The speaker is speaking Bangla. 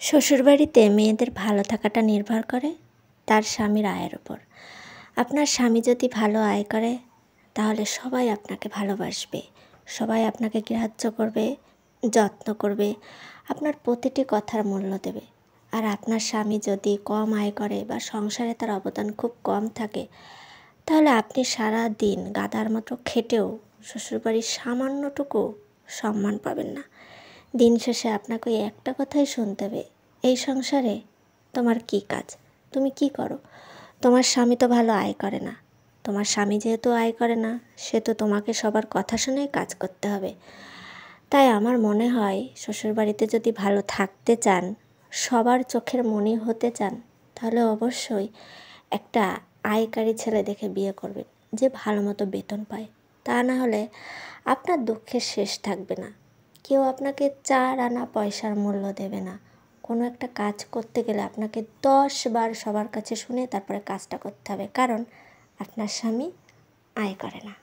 শ্বশুরবাড়িতে মেয়েদের ভালো থাকাটা নির্ভর করে তার স্বামীর আয়ের ওপর। আপনার স্বামী যদি ভালো আয় করে তাহলে সবাই আপনাকে ভালোবাসবে, সবাই আপনাকে গ্রাহ্য করবে, যত্ন করবে, আপনার প্রতিটি কথার মূল্য দেবে। আর আপনার স্বামী যদি কম আয় করে বা সংসারে তার অবদান খুব কম থাকে, তাহলে আপনি সারা দিন গাধার মতো খেটেও শ্বশুরবাড়ির সামান্যটুকু সম্মান পাবেন না। দিন শেষে আপনাকে ওই একটা কথাই শুনতে হবে, এই সংসারে তোমার কী কাজ, তুমি কি করো? তোমার স্বামী তো ভালো আয় করে না। তোমার স্বামী যেহেতু আয় করে না, সে তো তোমাকে সবার কথা শুনেই কাজ করতে হবে। তাই আমার মনে হয় শ্বশুরবাড়িতে যদি ভালো থাকতে চান, সবার চোখের মণি হতে চান, তাহলে অবশ্যই একটা আয়কারী ছেলে দেখে বিয়ে করবেন, যে ভালো মতো বেতন পায়। তা না হলে আপনার দুঃখের শেষ থাকবে না। কেউ আপনাকে 4 আনা পয়সার মূল্য দেবে না। কোনো একটা কাজ করতে গেলে আপনাকে 10 বার সবার কাছে শুনে তারপরে কাজটা করতে হবে, কারণ আপনার স্বামী আয় করে না।